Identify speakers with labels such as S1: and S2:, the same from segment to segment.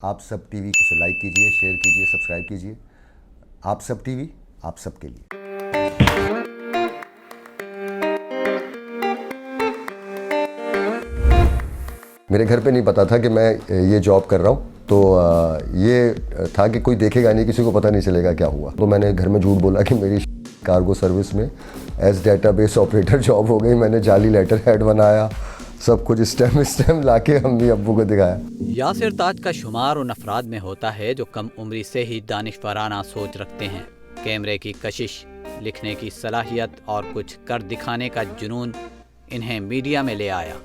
S1: आप सब टीवी को लाइक कीजिए, शेयर कीजिए, सब्सक्राइब कीजिए। आप सब टीवी, आप सबके लिए। मेरे घर पे नहीं पता था कि मैं ये जॉब कर रहा हूँ, तो ये था कि कोई देखेगा नहीं, किसी को पता नहीं चलेगा क्या हुआ। तो मैंने घर में झूठ बोला कि मेरी कार्गो सर्विस में एज डेटाबेस ऑपरेटर जॉब हो गई। मैंने जाली लेटर हेड बनाया, सब कुछ स्टेम लाके अम्मी अब्बू को दिखाया।
S2: यासिर ताज का शुमार उन अफराद में होता है जो कम उम्री से ही दानिशवराना सोच रखते हैं। कैमरे की कशिश, लिखने की सलाहियत और कुछ कर दिखाने का जुनून इन्हें मीडिया में ले आया।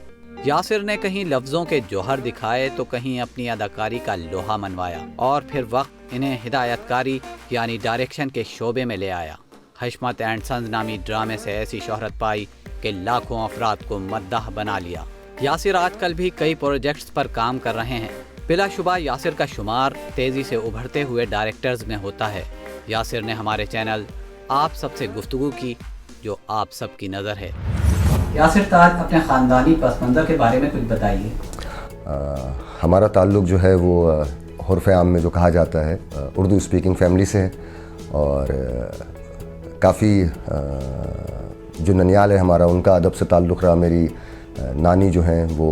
S2: यासिर ने कहीं लफ्ज़ों के जौहर दिखाए तो कहीं अपनी अदाकारी का लोहा मनवाया, और फिर वक्त इन्हें हिदायतकारी यानी डायरेक्शन के शोबे में ले आया। हशमत एंड सन्स नामी ड्रामे से ऐसी शोहरत पाई कि लाखों अफराद को मद्दाह बना लिया। यासिर आजकल भी कई प्रोजेक्ट्स पर काम कर रहे हैं। बिलाशुबा यासिर का शुमार तेज़ी से उभरते हुए डायरेक्टर्स में होता है। यासिर ने हमारे चैनल आप सबसे गुफ्तगू की, जो आप सबकी नज़र है। यासिर ताज, अपने ख़ानदानी पस मंज़र के बारे में कुछ बताइए।
S1: हमारा ताल्लुक़ जो है वो उर्फ़ आम में जो कहा जाता है उर्दू स्पीकिंग फैमिली से है, और काफ़ी जो ननियाल है हमारा, उनका अदब से ताल्लुक़ रहा। मेरी नानी जो हैं वो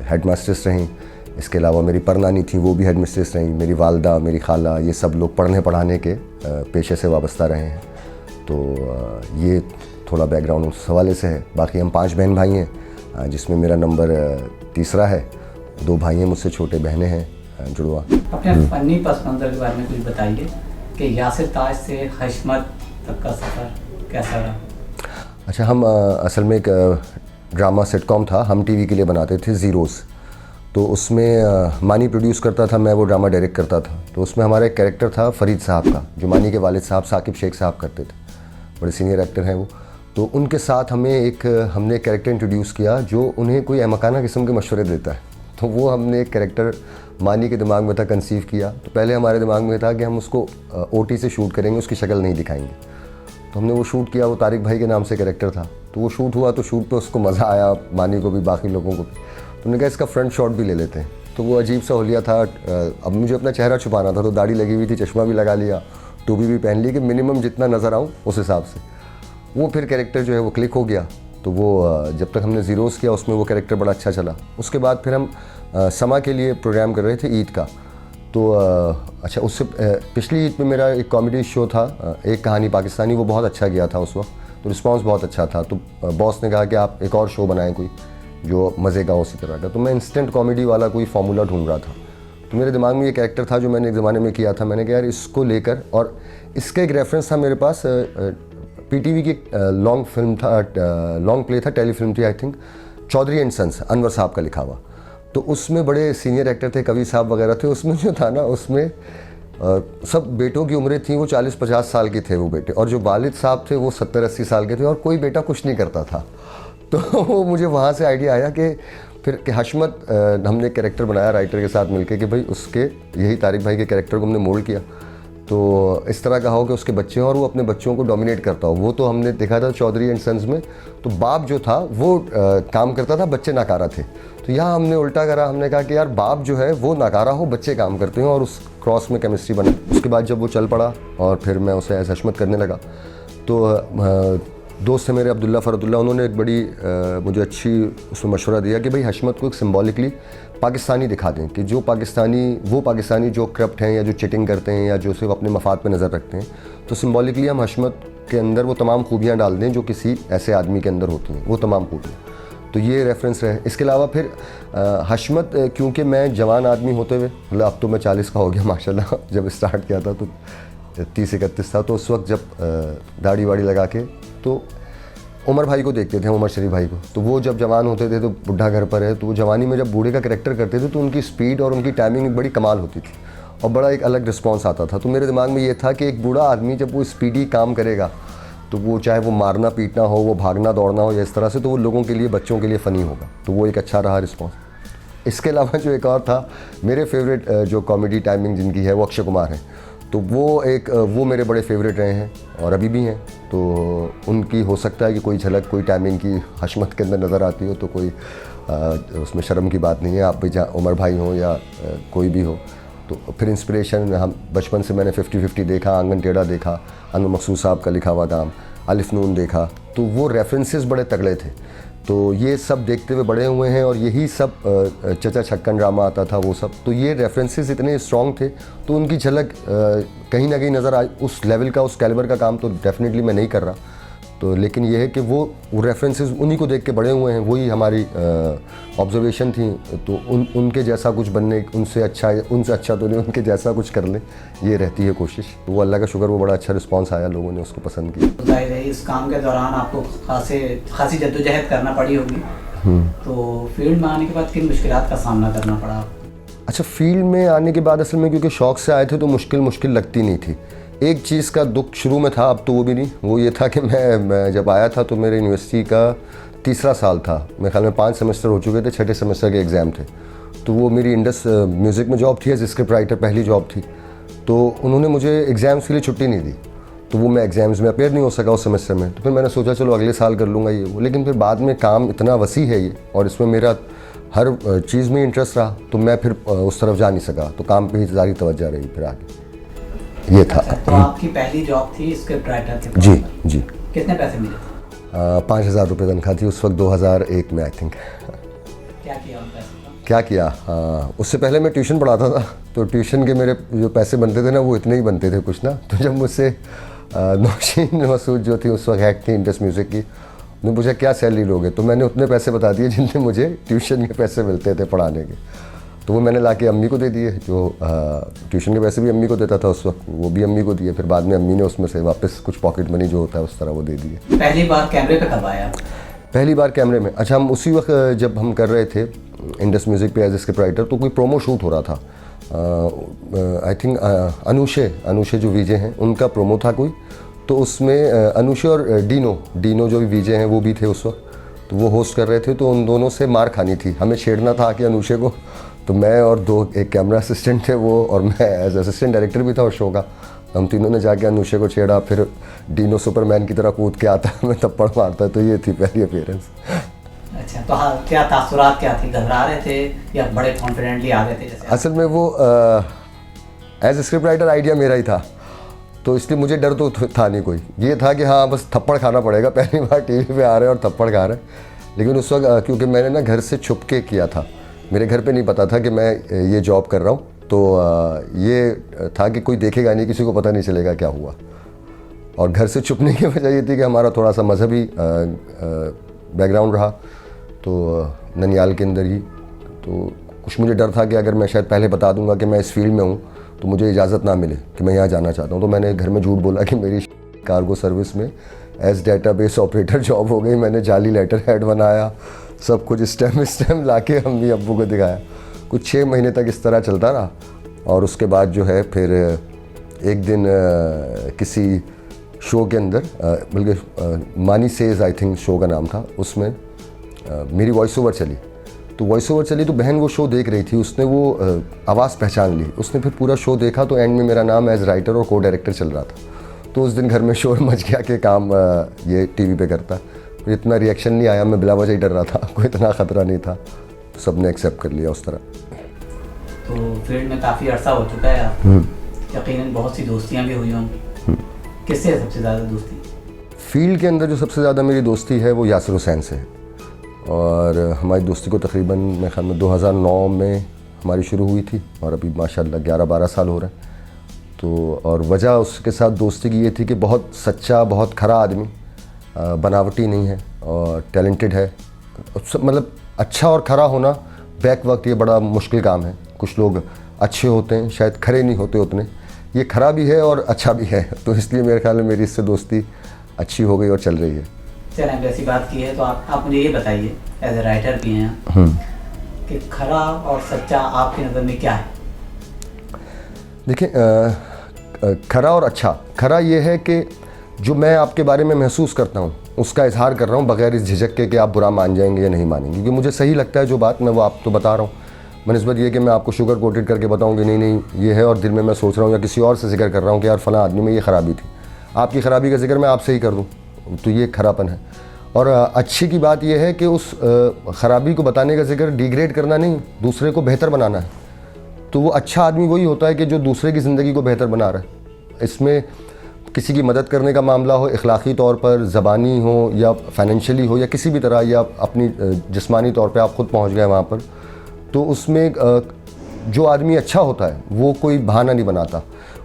S1: हेड मास्टर्स रहीं। इसके अलावा मेरी परनानी थी, वो भी हेड मिस्ट्रेस रहीं। मेरी वालदा, मेरी खाला, ये सब लोग पढ़ने पढ़ाने के पेशे से वाबस्ता रहे हैं। तो ये थोड़ा बैकग्राउंड उस हवाले से है। बाकी हम 5 बहन भाई हैं, जिसमें मेरा नंबर तीसरा है। 2 भाई हैं मुझसे छोटे, बहनें हैं जुड़वा।
S2: अपने फ़नी पस मंज़र के बारे में कुछ बताइए कि यासिर ताज से हशमत तक का सफ़र कैसा रहा।
S1: अच्छा, हम असल में एक ड्रामा सिटकॉम था, हम टीवी के लिए बनाते थे, ज़ीरोज़। तो उसमें मानी प्रोड्यूस करता था, मैं वो ड्रामा डायरेक्ट करता था। तो उसमें हमारा एक कैरेक्टर था फ़रीद साहब का, जो मानी के वालिद साहब साकिब शेख साहब करते थे। बड़े सीनियर एक्टर हैं वो। तो उनके साथ हमने एक कैरेक्टर इंट्रोड्यूस किया जो उन्हें कोई अहमकाना किस्म के मशवरे देता है। तो वो हमने एक कैरेक्टर मानी के दिमाग में था, कंसीव किया। तो पहले हमारे दिमाग में था कि हम उसको OT से शूट करेंगे, उसकी शक्ल नहीं दिखाएंगे। तो हमने वो शूट किया। वो तारिक भाई के नाम से कैरेक्टर था। तो वो शूट हुआ, तो शूट पे उसको मज़ा आया, मानी को भी, बाकी लोगों को भी। तो हमने कहा इसका फ्रंट शॉट भी ले लेते हैं। तो वो अजीब सा होलिया था। अब मुझे अपना चेहरा छुपाना था, तो दाढ़ी लगी हुई थी, चश्मा भी लगा लिया, टोपी भी पहन ली कि मिनिमम जितना नज़र आऊँ उस हिसाब से। वो फिर कैरेक्टर जो है वो क्लिक हो गया। तो वो जब तक हमने ज़ीरोज़ किया उसमें वो कैरेक्टर बड़ा अच्छा चला। उसके बाद फिर हम समा के लिए प्रोग्राम कर रहे थे ईद का। तो अच्छा, उससे पिछली ईद में मेरा एक कॉमेडी शो था, एक कहानी पाकिस्तानी, वो बहुत अच्छा गया था उस वक्त। तो रिस्पांस बहुत अच्छा था। तो बॉस ने कहा कि आप एक और शो बनाएं कोई जो मज़े का उसी तरह का। तो मैं इंस्टेंट कॉमेडी वाला कोई फार्मूला ढूंढ रहा था। तो मेरे दिमाग में ये कैरेक्टर था जो मैंने एक ज़माने में किया था। मैंने कहा यार इसको लेकर, और इसका एक रेफरेंस था मेरे पास, PTV की लॉन्ग फिल्म था, लॉन्ग प्ले था, टेलीफिल्म थी I think, Chaudhry and sons, Anwar साहब का लिखा हुआ। तो उसमें बड़े सीनियर एक्टर थे, कवि साहब वगैरह थे। उसमें जो था ना, उसमें सब बेटों की उम्रें थी, वो 40-50 साल के थे वो बेटे, और जो वालिद साहब थे वो 70-80 साल के थे, और कोई बेटा कुछ नहीं करता था। तो मुझे वहाँ से आइडिया आया कि फिर कि हशमत, हमने कैरेक्टर बनाया राइटर के साथ मिलके कि भाई उसके, यही तारिक भाई के कैरेक्टर को हमने मोल्ड किया। तो इस तरह का हो कि उसके बच्चे हों और वो अपने बच्चों को डोमिनेट करता हो। वो तो हमने देखा था चौधरी एंड सन्स में। तो बाप जो था वो काम करता था, बच्चे नाकारा थे। तो यहाँ हमने उल्टा करा। हमने कहा कि यार बाप जो है वो नाकारा हो, बच्चे काम करते हो, और उस क्रॉस में केमिस्ट्री बने। उसके बाद जब वो चल पड़ा और फिर मैं उसे एज हशमत करने लगा, तो दोस्त है मेरे अब्दुल्ला फ़रदुल्ला, उन्होंने एक बड़ी मुझे अच्छी उसमें मशवरा दिया कि भाई हशमत को एक सिम्बॉलिकली पाकिस्तानी दिखा दें, कि जो पाकिस्तानी जो करप्ट हैं या जो चिटिंग करते हैं या जो सिर्फ अपने मफाद पे नज़र रखते हैं, तो सिम्बॉलिकली हम हशमत के अंदर वो तमाम खूबियाँ डाल दें जो किसी ऐसे आदमी के अंदर होती हैं, वो तमाम खूबियाँ। तो ये रेफरेंस रहे। इसके अलावा फिर हशमत, क्योंकि मैं जवान आदमी होते हुए, मतलब अब तो मैं 40 का हो गया माशाल्लाह, जब स्टार्ट किया था तो 30-31 था। तो उस वक्त जब दाढ़ी वाड़ी लगा के, तो उमर भाई को देखते थे, उमर शरीफ भाई को। तो वो जब जवान होते थे तो बुढ़ा घर पर है, तो वो जवानी में जब बूढ़े का कैरेक्टर करते थे तो उनकी स्पीड और उनकी टाइमिंग बड़ी कमाल होती थी, और बड़ा एक अलग रिस्पांस आता था। तो मेरे दिमाग में ये था कि एक बूढ़ा आदमी जब वो स्पीडी काम करेगा, तो वो चाहे वो मारना पीटना हो, वो भागना दौड़ना हो या इस तरह से, तो वो लोगों के लिए, बच्चों के लिए फ़नी होगा। तो वो एक अच्छा रहा रिस्पॉन्स। इसके अलावा जो एक और था, मेरे फेवरेट जो कॉमेडी टाइमिंग जिनकी है वो अक्षय कुमार है। तो वो मेरे बड़े फेवरेट रहे हैं और अभी भी हैं। तो उनकी हो सकता है कि कोई झलक, कोई टाइमिंग की हशमत के अंदर नज़र आती हो, तो कोई उसमें शर्म की बात नहीं है। आप भी उमर भाई हो या कोई भी हो, तो फिर इंस्पिरेशन हम बचपन से मैंने 50-50 देखा, आंगन टेढ़ा देखा, अनवर मकसूद साहब का लिखा हुआ काम, अलिफ नून देखा, तो वो रेफरेंसेस बड़े तगड़े थे। तो ये सब देखते हुए बड़े हुए हैं और यही सब चचा छक्कन ड्रामा आता था वो सब, तो ये रेफरेंसेस इतने स्ट्रॉन्ग थे तो उनकी झलक कहीं ना कहीं नज़र आई। उस लेवल का, उस कैलिबर का काम तो डेफिनेटली मैं नहीं कर रहा, तो लेकिन ये है कि वो रेफरेंसेस उन्हीं को देख के बड़े हुए हैं, वही हमारी ऑब्जर्वेशन थी। तो उनके जैसा कुछ बनने, उनसे अच्छा तो नहीं, उनके जैसा कुछ कर लें, ये रहती है कोशिश। तो वो अल्लाह का शुक्र, वो बड़ा अच्छा रिस्पांस आया, लोगों ने उसको पसंद किया।
S2: जाहिर है इस काम के दौरान आपको खासी जद्दोजहद करना पड़ी होगी, तो फील्ड में आने के बाद किन मुश्किलात का सामना करना पड़ा आपको?
S1: अच्छा, फील्ड में आने के बाद असल में क्योंकि शौक़ से आए थे तो मुश्किल लगती नहीं थी। एक चीज़ का दुख शुरू में था, अब तो वो भी नहीं, वो ये था कि मैं जब आया था तो मेरे यूनिवर्सिटी का तीसरा साल था, मेरे ख्याल में 5 सेमेस्टर हो चुके थे, छठे सेमेस्टर के एग्ज़ाम थे। तो वो मेरी इंडस म्यूज़िक में जॉब थी, एज स्क्रिप्ट राइटर पहली जॉब थी। तो उन्होंने मुझे एग्ज़ाम्स के लिए छुट्टी नहीं दी, तो वो मैं एग्ज़ाम्स में अपेयर नहीं हो सका उस सेमेस्टर में। तो फिर मैंने सोचा चलो अगले साल कर लूँगा ये वो, लेकिन फिर बाद में काम इतना वसी है ये और इसमें मेरा हर चीज़ में इंटरेस्ट रहा, तो मैं फिर उस तरफ जा नहीं सका, तो काम पे ही सारी तवज्जो रही फिर आगे, ये था।
S2: अच्छा, तो आपकी पहली जॉब थी स्क्रिप्ट राइटर के?
S1: जी।
S2: कितने पैसे मिले थे?
S1: 5,000 रुपये तनख्वाह थी उस वक्त, 2001 में आई थिंक।
S2: क्या किया उन पैसों का?
S1: क्या किया, उससे पहले मैं ट्यूशन पढ़ाता था, तो ट्यूशन के मेरे जो पैसे बनते थे ना वो इतने ही बनते थे कुछ ना। तो जब मुझसे नौशीन मसूद जो थी उस वक्त हेड थी इंडस म्यूज़िक की, उन्होंने पूछा क्या सैलरी लोगे, तो मैंने उतने पैसे बता दिए जिनसे मुझे ट्यूशन के पैसे मिलते थे पढ़ाने के। तो वो मैंने लाके अम्मी को दे दिए, जो ट्यूशन के पैसे भी अम्मी को देता था उस वक्त, वो भी अम्मी को दिए। फिर बाद में अम्मी ने उसमें से वापस कुछ पॉकेट मनी जो होता है उस तरह वो दे दिए।
S2: पहली बार कैमरे पे कब आया?
S1: पहली बार कैमरे में, अच्छा, हम उसी वक्त जब हम कर रहे थे इंडस म्यूज़िक पे एज स्क्रिप्ट राइटर, तो कोई प्रोमो शूट हो रहा था। आई थिंक अनुषे जो वीजे हैं उनका प्रोमो था कोई, तो उसमें अनुषे और डीनो जो वीजे हैं वो भी थे उस वक्त, तो वो होस्ट कर रहे थे। तो उन दोनों से मार खानी थी, हमें छेड़ना था कि अनुषे को, तो मैं और एक कैमरा असिस्टेंट थे वो, और मैं एज असिस्टेंट डायरेक्टर भी था उस शो का। हम तीनों ने जाके अनुषे को छेड़ा, फिर डीनो सुपरमैन की तरह कूद के आता, मैं थप्पड़ मारता। तो ये थी पहली अपीयरेंस।
S2: अच्छा, तो हाँ, क्या तासुरात क्या थी? घबरा रहे थे या बड़े कॉन्फिडेंटली आ गए थे जैसे?
S1: असल में वो एज स्क्रिप्ट राइटर आइडिया मेरा ही था, तो इसलिए मुझे डर तो था नहीं कोई। ये था कि हाँ बस थप्पड़ खाना पड़ेगा, पहली बार टीवी पे आ रहे हैं और थप्पड़ खा रहे हैं। लेकिन उस वक्त क्योंकि मैंने ना घर से छुप के किया था, मेरे घर पे नहीं पता था कि मैं ये जॉब कर रहा हूँ, तो ये था कि कोई देखेगा नहीं, किसी को पता नहीं चलेगा क्या हुआ। और घर से छुपने की वजह ये थी कि हमारा थोड़ा सा मजहबी बैकग्राउंड रहा, तो ननियाल के अंदर ही, तो कुछ मुझे डर था कि अगर मैं शायद पहले बता दूंगा कि मैं इस फील्ड में हूँ तो मुझे इजाज़त ना मिले कि मैं यहाँ जाना चाहता हूँ। तो मैंने घर में झूठ बोला कि मेरी कार्गो सर्विस में एज डेटाबेस ऑपरेटर जॉब हो गई। मैंने जाली लेटर हेड बनाया, सब कुछ स्टेम लाके अम्मी अब्बू को दिखाया। कुछ 6 महीने तक इस तरह चलता रहा, और उसके बाद जो है फिर एक दिन किसी शो के अंदर, बल्कि मानी सेज आई थिंक शो का नाम था, उसमें मेरी वॉइस ओवर चली। तो वॉइस ओवर चली तो बहन वो शो देख रही थी, उसने वो आवाज़ पहचान ली। उसने फिर पूरा शो देखा तो एंड में मेरा नाम एज राइटर और को डायरेक्टर चल रहा था। तो उस दिन घर में शोर मच गया कि काम ये टीवी पे करता। फिर इतना रिएक्शन नहीं आया, मैं बिला वजह ही डर रहा था, कोई इतना ख़तरा नहीं था, तो सब ने एक्सेप्ट कर लिया उस तरह।
S2: तो फील्ड में काफ़ी अर्सा हो चुका है आप, यकीनन बहुत सी दोस्तियाँ भी हुई होंगी, किससे सबसे ज़्यादा दोस्ती?
S1: फील्ड के अंदर जो सबसे ज़्यादा मेरी दोस्ती है वो यासिर हुसैन से है, और हमारी दोस्ती को तकरीबन मेरे ख्याल में 2009 में हमारी शुरू हुई थी, और अभी माशाल्लाह 11-12 साल हो रहे हैं। तो और वजह उसके साथ दोस्ती की ये थी कि बहुत सच्चा, बहुत खरा आदमी, बनावटी नहीं है और टैलेंटेड है। मतलब अच्छा और खरा होना बैक वक्त ये बड़ा मुश्किल काम है। कुछ लोग अच्छे होते हैं, शायद खरे नहीं होते उतने, ये खरा भी है और अच्छा भी है। तो इसलिए मेरे ख्याल में मेरी इससे दोस्ती अच्छी हो गई और चल रही है।
S2: चलें, वैसी बात की है तो आप मुझे ये बताइए, एज ए राइटर भी हैं, कि खरा और सच्चा आपकी नज़र में क्या है?
S1: देखिए, खरा और अच्छा, खरा ये है कि जो मैं आपके बारे में महसूस करता हूँ उसका इजहार कर रहा हूँ बगैर इस झिझक के कि आप बुरा मान जाएंगे या नहीं मानेंगे, क्योंकि मुझे सही लगता है जो बात, मैं वो आप तो बता रहा हूँ। बनस्बत ये कि मैं आपको शुगर कोटेड करके बताऊँ कि नहीं ये है, और दिल में मैं सोच रहा हूँ या किसी और से जिक्र कर रहा हूँ कि यार फ़लाँ आदमी में ये ख़राबी थी, आपकी ख़राबी का जिक्र मैं आपसे ही कर दूँ, तो ये खरापन है। और अच्छी की बात यह है कि उस ख़राबी को बताने का जिक्र डिग्रेड करना नहीं, दूसरे को बेहतर बनाना है। तो वो अच्छा आदमी वही होता है कि जो दूसरे की ज़िंदगी को बेहतर बना रहा है। इसमें किसी की मदद करने का मामला हो, इखलाक़ी तौर पर, ज़बानी हो या फाइनेंशियली हो या किसी भी तरह, या अपनी जिस्मानी तौर पे आप ख़ुद पहुंच गए वहाँ पर, तो उसमें जो आदमी अच्छा होता है वो कोई बहाना नहीं बनाता।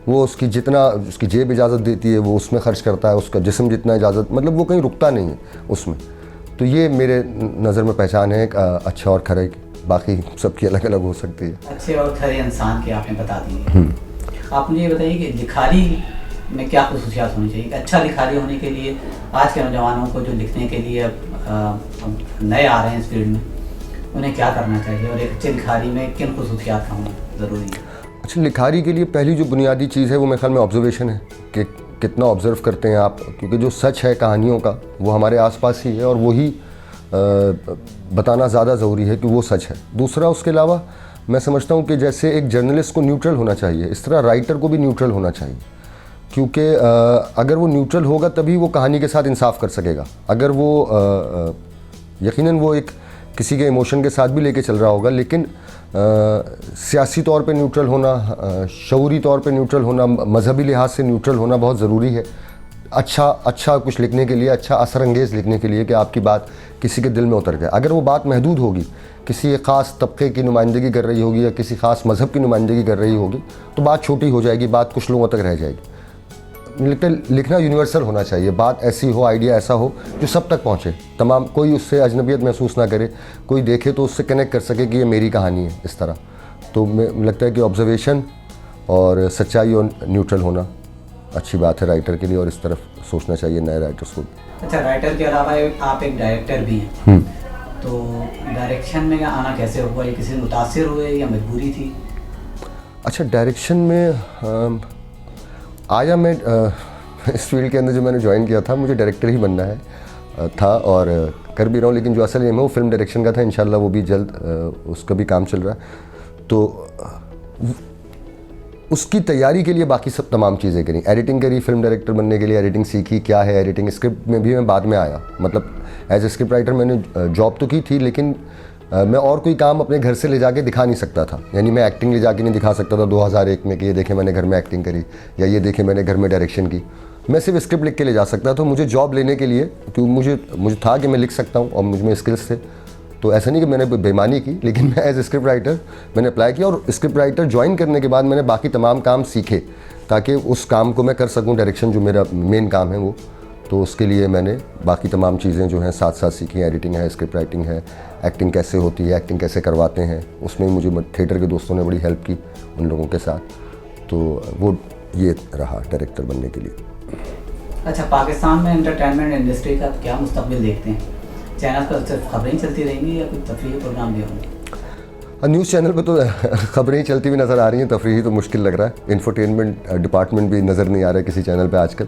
S1: वो उसकी जितना उसकी जेब इजाज़त देती है वो उसमें ख़र्च करता है, उसका जिस्म जितना इजाज़त, मतलब वो कहीं रुकता नहीं है उसमें। तो ये मेरे नज़र में पहचान है एक अच्छा और खरे की। बाकी सबकी अलग अलग हो सकती है।
S2: अच्छे और खरे इंसान की आपने बता दी। आप मुझे ये बताइए कि लिखारी में क्या खसूसियात होनी चाहिए? अच्छा लिखारी होने के लिए आज के नौजवानों को जो लिखने के लिए नए आ रहे हैं इस फील्ड में, उन्हें क्या करना चाहिए और एक अच्छे लिखारी में किन खसूसियात का होना ज़रूरी है? अच्छा,
S1: लिखारी के लिए पहली जो बुनियादी चीज़ है वो मेरे ख्याल में ऑब्जर्वेशन है कि कितना ऑब्ज़र्व करते हैं आप, क्योंकि जो सच है कहानियों का वो हमारे आसपास ही है और वही बताना ज़्यादा ज़रूरी है कि वो सच है। दूसरा, उसके अलावा मैं समझता हूँ कि जैसे एक जर्नलिस्ट को न्यूट्रल होना चाहिए, इस तरह राइटर को भी न्यूट्रल होना चाहिए, क्योंकि अगर वो न्यूट्रल होगा तभी वो कहानी के साथ इंसाफ कर सकेगा। अगर वो यकीनन वो एक किसी के इमोशन के साथ भी लेके चल रहा होगा, लेकिन सियासी तौर पे न्यूट्रल होना, शऊरी तौर पे न्यूट्रल होना, मजहबी लिहाज से न्यूट्रल होना बहुत ज़रूरी है अच्छा कुछ लिखने के लिए, अच्छा असरअंगेज़ लिखने के लिए कि आपकी बात किसी के दिल में उतर जाए। अगर वो बात महदूद होगी, किसी एक ख़ास तबके की नुमाइंदगी कर रही होगी या किसी ख़ास मज़हब की नुमाइंदगी कर रही होगी, तो बात छोटी हो जाएगी, बात कुछ लोगों तक रह जाएगी। लिखना यूनिवर्सल होना चाहिए, बात ऐसी हो, आइडिया ऐसा हो जो सब तक पहुँचे, तमाम, कोई उससे अजनबियत महसूस ना करे, कोई देखे तो उससे कनेक्ट कर सके कि ये मेरी कहानी है, इस तरह। तो मुझे लगता है कि ऑब्जर्वेशन और सच्चाई और न्यूट्रल होना अच्छी बात है राइटर के लिए, और इस तरफ सोचना चाहिए नए राइटर्स को।
S2: अच्छा, राइटर के अलावा आप एक डायरेक्टर भी हैं, तो डायरेक्शन में आना कैसे हुआ? ये किसी से मुतासिर हुए या मजबूरी थी?
S1: अच्छा, डायरेक्शन में आया मैं इस फील्ड के अंदर जो मैंने ज्वाइन किया था, मुझे डायरेक्टर ही बनना है था और कर भी रहा हूँ, लेकिन जो असल एम है वो फिल्म डायरेक्शन का था। इंशाल्लाह वो भी जल्द उसका भी काम चल रहा है। तो उसकी तैयारी के लिए बाकी सब तमाम चीज़ें करी, एडिटिंग करी, फिल्म डायरेक्टर बनने के लिए एडिटिंग सीखी, क्या है एडिटिंग, स्क्रिप्ट में भी मैं बाद में आया, मतलब एज ए स्क्रिप्ट राइटर मैंने जॉब तो की थी, लेकिन मैं और कोई काम अपने घर से ले जाके दिखा नहीं सकता था। यानी मैं एक्टिंग ले जाके नहीं दिखा सकता था 2001 में कि ये देखें मैंने घर में एक्टिंग करी या ये देखें मैंने घर में डायरेक्शन की। मैं सिर्फ स्क्रिप्ट लिख के ले जा सकता था। मुझे जॉब लेने के लिए, क्योंकि मुझे था कि मैं लिख सकता हूँ और मुझ में स्किल्स थे, तो ऐसा नहीं कि मैंने बेईमानी की, लेकिन मैं एज ए स्क्रिप्ट राइटर मैंने अप्लाई किया और स्क्रिप्ट राइटर ज्वाइन करने के बाद मैंने बाकी तमाम काम सीखे ताकि उस काम को मैं कर सकूं, डायरेक्शन जो मेरा मेन काम है वो। तो उसके लिए मैंने बाकी तमाम चीज़ें जो हैं साथ साथ सीखी, एडिटिंग है, स्क्रिप्ट राइटिंग है, एक्टिंग कैसे होती है, एक्टिंग कैसे करवाते हैं, उसमें मुझे थिएटर के दोस्तों ने बड़ी हेल्प की उन लोगों के साथ। तो वो ये रहा डायरेक्टर बनने के लिए।
S2: अच्छा, पाकिस्तान में एंटरटेनमेंट इंडस्ट्री का क्या मुस्तकबिल देखते हैं? चैनल पर सिर्फ खबरें चलती रहेंगी या कुछ तफरीही प्रोग्राम भी होंगे?
S1: न्यूज़ चैनल पे तो खबरें ही चलती हुई नज़र आ रही हैं, तफरीही तो मुश्किल लग रहा है। इंफोटेनमेंट डिपार्टमेंट भी नज़र नहीं आ रहा है किसी चैनल पे आजकल।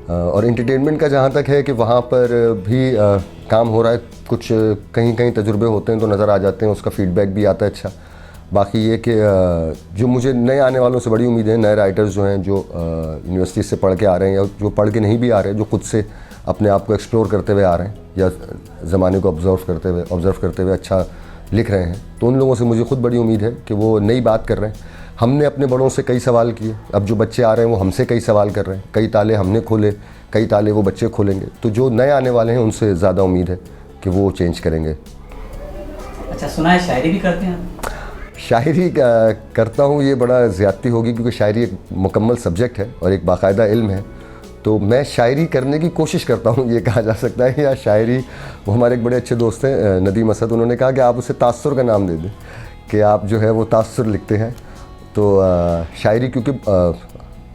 S1: और एंटरटेनमेंट का जहाँ तक है कि वहाँ पर भी काम हो रहा है, कुछ कहीं कहीं तजुर्बे होते हैं तो नज़र आ जाते हैं, उसका फ़ीडबैक भी आता है अच्छा। बाकी ये कि जो मुझे नए आने वालों से बड़ी उम्मीद है, नए राइटर्स जो हैं, जो यूनिवर्सिटी से पढ़ के आ रहे हैं या जो पढ़ के नहीं भी आ रहे हैं, जो खुद से अपने आप को एक्सप्लोर करते हुए आ रहे हैं या ज़माने को ऑब्ज़र्व करते हुए अच्छा लिख रहे हैं, तो उन लोगों से मुझे खुद बड़ी उम्मीद है कि वो नई बात कर रहे हैं। हमने अपने बड़ों से कई सवाल किए, अब जो बच्चे आ रहे हैं वो हमसे कई सवाल कर रहे हैं, कई ताले हमने खोले, कई ताले वो बच्चे खोलेंगे। तो जो नए आने वाले हैं उनसे ज़्यादा उम्मीद है कि वो चेंज करेंगे।
S2: अच्छा, सुना है शायरी भी करते हैं?
S1: शायरी करता हूँ, ये बड़ा ज़्यादती होगी क्योंकि शायरी एक मुकम्मल सब्जेक्ट है और एक बाकायदा इल्म है। तो मैं शायरी करने की कोशिश करता हूँ, ये कहा जा सकता है। या शायरी, वो हमारे एक बड़े अच्छे दोस्त हैं नदीम असद, उन्होंने कहा कि आप उसे तासुर का नाम दे दें, कि आप जो है वो तासुर लिखते हैं। तो शायरी क्योंकि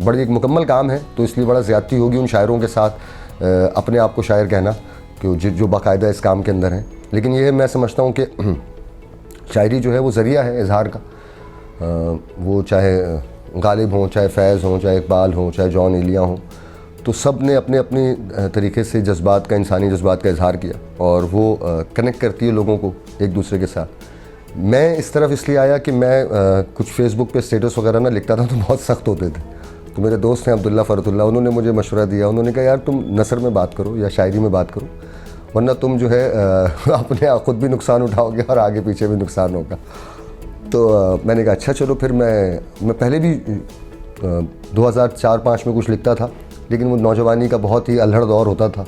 S1: बड़ी एक मुकम्मल काम है, तो इसलिए बड़ा ज़्यादती होगी उन शायरों के साथ अपने आप को शायर कहना कि जो बाकायदा इस काम के अंदर हैं। लेकिन ये मैं समझता हूँ कि शायरी जो है वो ज़रिया है इजहार का। वो चाहे गालिब हों, चाहे फैज़ हों, चाहे इकबाल हों, चाहे जॉन एलिया हों, तो सब ने अपने अपने तरीके से जज्बात का, इंसानी जज्बात का इजहार किया और वो कनेक्ट करती है लोगों को एक दूसरे के साथ। मैं इस तरफ इसलिए आया कि मैं कुछ फेसबुक पे स्टेटस वगैरह ना लिखता था तो बहुत सख्त होते थे। तो मेरे दोस्त हैं अब्दुल्ला फ़रतुल्ला, उन्होंने मुझे मशवरा दिया, उन्होंने कहा यार तुम नसर में बात करो या शायरी में बात करो। वरना तुम जो है अपने खुद भी नुकसान उठाओगे और आगे पीछे भी नुकसान होगा। तो मैंने कहा अच्छा चलो फिर मैं पहले भी 2004-05 में कुछ लिखता था, लेकिन वो नौजवानी का बहुत ही अल्हड़ दौर होता था,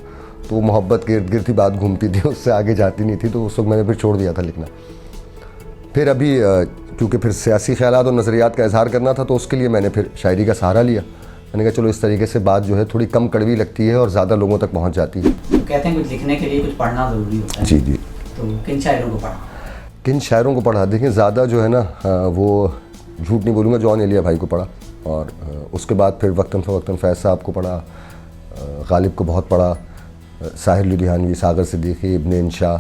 S1: तो मोहब्बत के इर्द गिर्द ही बात घूमती थी, उससे आगे जाती नहीं थी, तो उस वक्त मैंने फिर छोड़ दिया था लिखना। फिर अभी क्योंकि फिर सियासी ख़यालात और नज़रियात का इजहार करना था, तो उसके लिए मैंने फिर शायरी का सहारा लिया। मैंने कहा चलो इस तरीके से बात जो है थोड़ी कम कड़वी लगती है और ज़्यादा लोगों तक पहुँच जाती है।
S2: तो कहते हैं कुछ लिखने के लिए कुछ पढ़ना ज़रूरी होता है।
S1: जी जी।
S2: तो किन शायरों को पढ़ा?
S1: किन शायरों को पढ़ा? देखिए ज़्यादा जो है ना वो झूठ नहीं बोलूँगा, जॉन एलिया भाई को पढ़ा, और उसके बाद फिर वक्तन फ़वक्तन फैज़ साहब को पढ़ा, गालिब को बहुत पढ़ा, साहिर लुधियानवी, सागर सिद्दीकी, इब्न इंशा।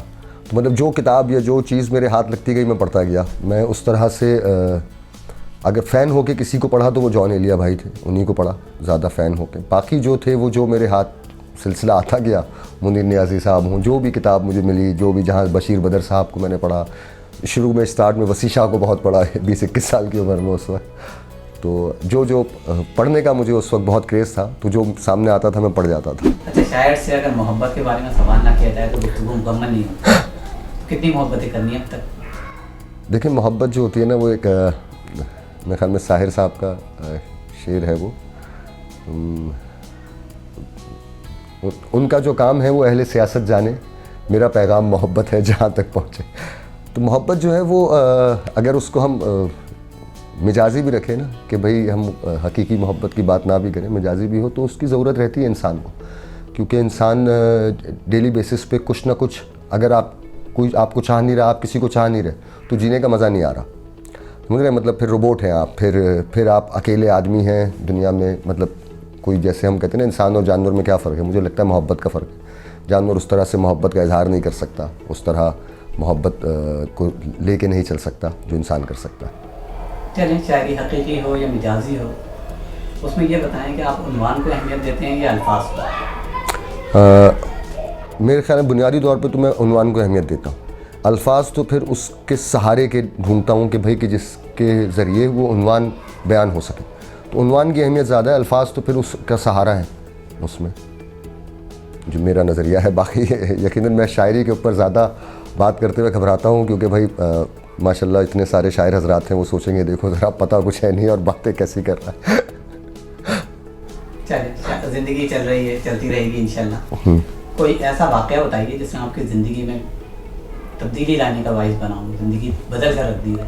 S1: तो मतलब जो किताब या जो चीज़ मेरे हाथ लगती गई मैं पढ़ता गया। मैं उस तरह से अगर फ़ैन होके किसी को पढ़ा तो वो जॉन एलिया भाई थे, उन्हीं को पढ़ा ज़्यादा फ़ैन होके। बाकी जो थे वो जो मेरे हाथ सिलसिला आता गया, मुनीर नियाज़ी साहब हूँ, जो भी किताब मुझे मिली, जो भी, जहाँ बशीर बदर साहब को मैंने पढ़ा, शुरू में स्टार्ट में वसी शाह को बहुत पढ़ा है 20-21 साल की उम्र में उस वक्त। तो जो पढ़ने का मुझे उस वक्त बहुत क्रेज़ था, तो जो सामने आता था मैं पढ़ जाता था।
S2: अच्छा, शायर से अगर मोहब्बत के बारे में सवाल ना किया जाए तो गुफ्तगू मुकम्मल नहीं होती। तो कितनी मोहब्बतें करनी है अब तक? देखिए
S1: मोहब्बत जो होती है ना वो एक मेरे ख्याल में साहिर साहब का शेर है वो, उनका जो काम है वो अहले सियासत जाने, मेरा पैगाम मोहब्बत है जहाँ तक पहुँचे। तो मोहब्बत जो है वो अगर उसको हम मिजाजी भी रखें ना कि भाई हम हकीकी मोहब्बत की बात ना भी करें, मिजाजी भी हो, तो उसकी ज़रूरत रहती है इंसान को, क्योंकि इंसान डेली बेसिस पे कुछ ना कुछ, अगर कोई आपको चाह नहीं रहा, आप किसी को चाह नहीं रहे, तो जीने का मज़ा नहीं आ रहा, समझ रहे? मतलब फिर रोबोट हैं आप, फिर आप अकेले आदमी हैं दुनिया में। मतलब कोई, जैसे हम कहते हैं ना इंसान और जानवर में क्या फ़र्क है, मुझे लगता है मोहब्बत का फ़र्क है। जानवर उस तरह से मोहब्बत का इजहार नहीं कर सकता, उस तरह मोहब्बत को लेके नहीं चल सकता जो इंसान कर सकता है।
S2: चलें, शायरी हकीकी हो या मिजाजी हो, उसमें ये बताएं कि आप उन्वान को अहमियत देते हैं या अल्फाज को?
S1: मेरे ख्याल में बुनियादी तौर पे तो मैं उन्वान को अहमियत देता हूँ। अल्फाज तो फिर उसके सहारे के ढूंढता हूँ कि भाई कि जिसके ज़रिए वो उन्वान बयान हो सके, तो उन्वान की अहमियत ज़्यादा है, अल्फाज तो फिर उसका सहारा है उसमें, जो मेरा नज़रिया है। बाकी यकीनन मैं शायरी के ऊपर ज़्यादा बात करते हुए घबराता हूँ, क्योंकि भाई माशाल्लाह इतने सारे शायर हजरात हैं, वो सोचेंगे देखो ज़रा पता कुछ है नहीं और बातें कैसी कर रहा है।
S2: चलिए, ज़िंदगी चल रही है, चलती रहेगी इंशाल्लाह। कोई ऐसा वाक़या बताइए जिसने आपकी ज़िंदगी में तब्दीली लाने का बाइस बना हो, ज़िंदगी बदल कर रख दी है,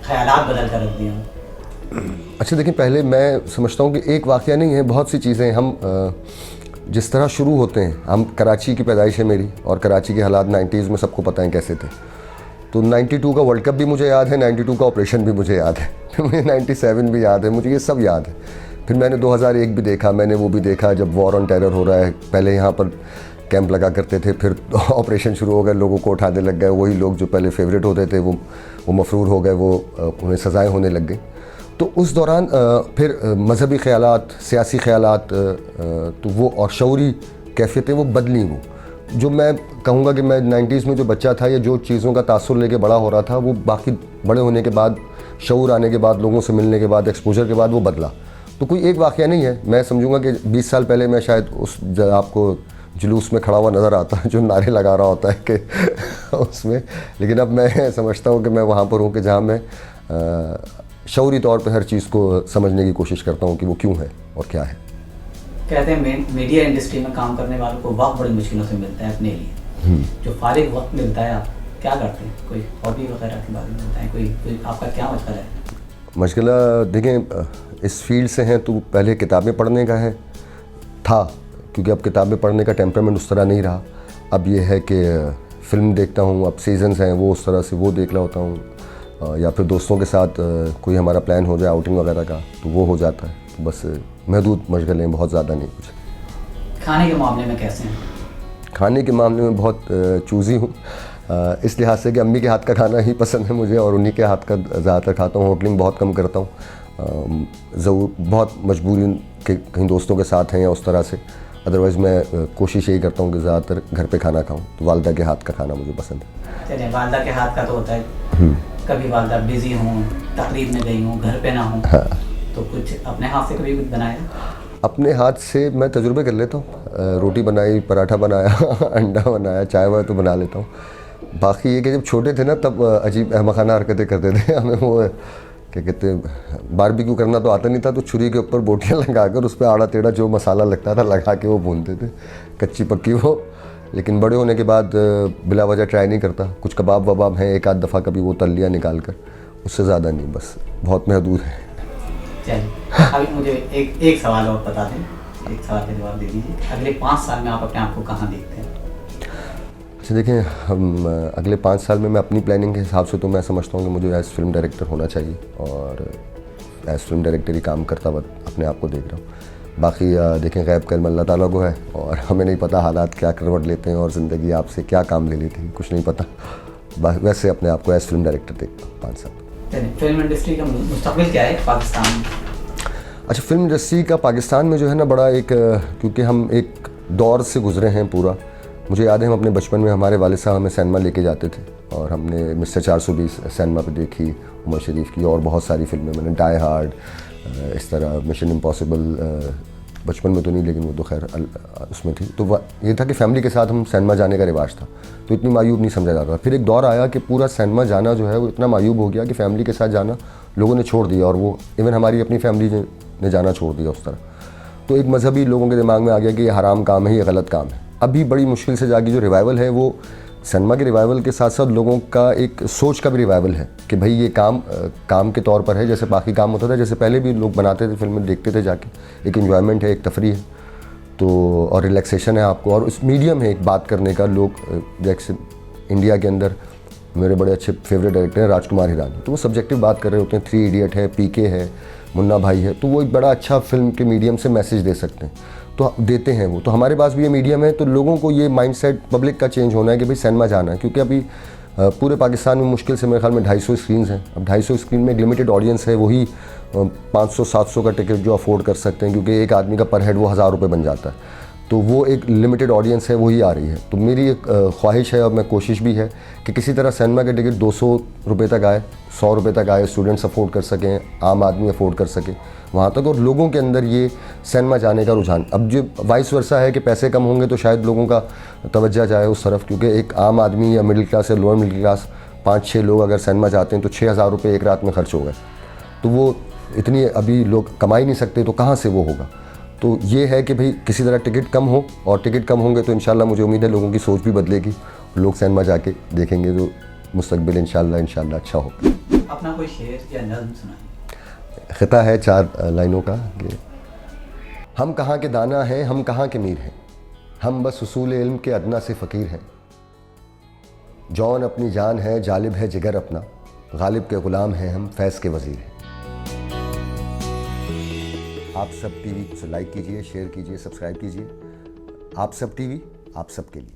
S2: ख़यालात बदल कर रख दिए हैं।
S1: अच्छा देखिए, पहले मैं समझता हूँ कि एक वाक़या नहीं है, बहुत सी चीज़ें। हम जिस तरह शुरू होते हैं, हम कराची की पैदाइश है मेरी, और कराची के हालात 90s में सबको पता है कैसे थे। तो 92 का वर्ल्ड कप भी मुझे याद है, 92 का ऑपरेशन भी मुझे याद है, फिर मुझे 97 भी याद है, मुझे ये सब याद है। फिर मैंने 2001 भी देखा, मैंने वो भी देखा जब वॉर ऑन टेरर हो रहा है। पहले यहाँ पर कैंप लगा करते थे, फिर ऑपरेशन शुरू हो गए, लोगों को उठाने लग गए, वही लोग जो पहले फेवरेट होते थे वो मफरूर हो गए, वो उन्हें सज़ाएँ होने लग गई। तो उस दौरान फिर मजहबी ख़यालात, सियासी ख़यालात, तो वो और शऊरी कैफ़ियतें वो बदली। वो जो मैं कहूँगा कि मैं 90s में जो बच्चा था या जो चीज़ों का तासुर लेके बड़ा हो रहा था, वो बाकी बड़े होने के बाद, शऊर आने के बाद, लोगों से मिलने के बाद, एक्सपोजर के बाद वो बदला। तो कोई एक वाक़या नहीं है। मैं समझूंगा कि 20 साल पहले मैं शायद उस आपको जुलूस में खड़ा हुआ नज़र आता है जो नारे लगा रहा होता है कि उसमें, लेकिन अब मैं समझता हूँ कि मैं वहाँ पर हूँ कि जहाँ मैं शऊरी तौर पे हर चीज़ को समझने की कोशिश करता हूँ कि वो क्यों है और क्या है।
S2: कहते हैं मीडिया इंडस्ट्री में काम करने वालों को वक्त बड़ी मुश्किलों से मिलता है अपने लिए। जो फारिग वक्त मिलता है आप क्या करते हैं? कोई हॉबी वगैरह के बारे में बताएं, कोई आपका क्या मशगला है?
S1: मशगला देखें, इस फील्ड से हैं तो पहले किताबें पढ़ने का था, क्योंकि अब किताबें पढ़ने का टेम्परामेंट उस तरह नहीं रहा। अब ये है कि फ़िल्म देखता हूँ, अब सीजन्स हैं वो उस तरह से वो देख रहा होता हूँ, या फिर दोस्तों के साथ कोई हमारा प्लान हो जाए आउटिंग वगैरह का तो वो हो जाता है। तो बस महदूद मशगलें, बहुत ज़्यादा नहीं कुछ।
S2: खाने के मामले में कैसे हैं?
S1: खाने के मामले में बहुत चूज़ी हूँ, इस लिहाज से कि अम्मी के हाथ का खाना ही पसंद है मुझे, और उन्हीं के हाथ का ज़्यादातर खाता हूँ। होटलिंग बहुत कम करता हूँ, ज़रूर बहुत मजबूरी के कहीं दोस्तों के साथ हैं या उस तरह से। अदरवाइज़ मैं कोशिश यही करता हूँ कि ज़्यादातर घर पे खाना खाऊँ। तो वालदा के हाथ का खाना मुझे पसंद है।
S2: चलिए, वालदा के हाथ का तो होता है, कभी वालदा बिज़ी हों, तकरीब में गई हूँ, घर पे ना हूँ, हाँ। तो कुछ अपने हाथ से कभी कुछ बनाया?
S1: अपने हाथ से मैं तजुर्बे कर लेता हूँ। रोटी बनाई, पराठा बनाया अंडा बनाया, चाय वाय तो बना लेता हूँ। बाकी ये कि जब छोटे थे ना तब अजीब अहमखाना हरकतें करते थे हमें वो क्या कहते हैं, बारबेक्यू करना तो आता नहीं था, तो छुरी के ऊपर बोटियाँ लगाकर उस पर आड़ा टेढ़ा जो मसाला लगता था लगा के वो भूनते थे, कच्ची पक्की वो। लेकिन बड़े होने के बाद बिला वजह ट्राई नहीं करता। कुछ कबाब वबाब हैं, एक आध दफ़ा कभी वो तल लिया निकाल कर, उससे ज़्यादा नहीं, बस बहुत महदूद है।
S2: चलिए अभी मुझे एक सवाल और बता दें, एक सवाल का जवाब दे दीजिए। अगले 5 साल में आप अपने आप को कहाँ देखते हैं?
S1: अच्छा देखिए, हम अगले 5 साल में मैं अपनी प्लानिंग के हिसाब से तो मैं समझता हूँ कि मुझे एज़ फिल्म डायरेक्टर होना चाहिए, और एज़ फिल्म डायरेक्टर ही काम करता हुआ अपने आप को देख रहा हूँ। बाकी देखें, गैब का इल्म अल्लाह ताला को है, और हमें नहीं पता हालात क्या करवट लेते हैं और ज़िंदगी आपसे क्या काम ले लेती है, कुछ नहीं पता। वैसे अपने आप को एज़ फिल्म डायरेक्टर देखता हूँ 5 साल।
S2: फिल्म इंडस्ट्री का मुस्तकबिल क्या है पाकिस्तान में?
S1: अच्छा, फिल्म इंडस्ट्री का पाकिस्तान में जो है ना बड़ा एक, क्योंकि हम एक दौर से गुजरे हैं पूरा। मुझे याद है हम अपने बचपन में हमारे वालिद साहब हमें सिनेमा लेके जाते थे, और हमने मिस्टर 420 सिनेमा पे देखी, उमर शरीफ की, और बहुत सारी फिल्में मैंने, डाई हार्ड, इस तरह मिशन इम्पॉसिबल, बचपन में तो नहीं लेकिन वो तो खैर उसमें थी। तो ये था कि फैमिली के साथ हम सिनेमा जाने का रिवाज था, तो इतनी मायूब नहीं समझा जाता। फिर एक दौर आया कि पूरा सिनेमा जाना जो है वो इतना मायूब हो गया कि फैमिली के साथ जाना लोगों ने छोड़ दिया, और वो इवन हमारी अपनी फैमिली ने जाना छोड़ दिया उस तरह। तो एक मजहबी लोगों के दिमाग में आ गया कि ये हराम काम है, ये गलत काम है। अभी बड़ी मुश्किल से जाके जो रिवाइवल है वो सिनेमा के रिवाइवल के साथ साथ लोगों का एक सोच का भी रिवाइवल है कि भाई ये काम के तौर पर है, जैसे बाकी काम होता था, जैसे पहले भी लोग बनाते थे, फिल्में देखते थे जाके, एक एंजॉयमेंट है, एक तफरीह है, तो और रिलैक्सेशन है आपको, और उस मीडियम है एक बात करने का। लोग जैसे इंडिया के अंदर मेरे बड़े अच्छे फेवरेट डायरेक्टर हैं राजकुमार हिरानी, तो वो सब्जेक्टिव बात कर रहे होते हैं। 3 इडियट है, पीके है, मुन्ना भाई है, तो वो एक बड़ा अच्छा फिल्म के मीडियम से मैसेज दे सकते हैं, तो देते हैं वो। तो हमारे पास भी ये मीडियम है, तो लोगों को ये माइंडसेट पब्लिक का चेंज होना है कि भाई सिनेमा जाना है, क्योंकि अभी पूरे पाकिस्तान में मुश्किल से मेरे ख्याल में 250 स्क्रीन्स हैं। अब 250 स्क्रीन में एक लिमिटेड ऑडियंस है, वही 500-700 का टिकट जो अफोर्ड कर सकते हैं, क्योंकि एक आदमी का पर हेड वो 1000 रुपये बन जाता है, तो वो एक लिमिटेड ऑडियंस है, वही आ रही है। तो मेरी एक ख्वाहिश है और मैं कोशिश भी है कि किसी तरह सिनेमा के टिकट 200 रुपये तक आए, 100 रुपये तक आए, स्टूडेंट्स अफोर्ड कर सकें, आम आदमी अफोर्ड कर सके वहाँ तक, और लोगों के अंदर ये सिनेमा जाने का रुझान। अब जो वाइस वर्सा है कि पैसे कम होंगे तो शायद लोगों का तवज्जो जाए उस तरफ, क्योंकि एक आम आदमी या मिडिल क्लास या लोअर मिडिल क्लास 5-6 लोग अगर सिनेमा जाते हैं तो 6000 रुपये एक रात में खर्च हो गए, तो वो इतनी अभी लोग कमा ही नहीं सकते, तो कहाँ से वो होगा। तो ये है कि भाई किसी तरह टिकट कम हो, और टिकट कम होंगे तो इंशाल्लाह मुझे उम्मीद है लोगों की सोच भी बदलेगी, लोग सिनेमा जाके देखेंगे, तो मुस्तकबिल इंशाल्लाह अच्छा होगा।
S2: अपना कोई शेर या नज़्म सुनाएं।
S1: ख़िता है 4 लाइनों का कि हम कहाँ के दाना हैं, हम कहाँ के मीर हैं, हम बस उसूल इल्म के अदना से फ़कीर हैं। जौन अपनी जान है, जालिब है जिगर अपना, गालिब के ग़ुलाम हैं हम, फैज़ के वज़ीर हैं। आप सब टीवी को लाइक कीजिए, शेयर कीजिए, सब्सक्राइब कीजिए। आप सब टीवी आप सब के लिए।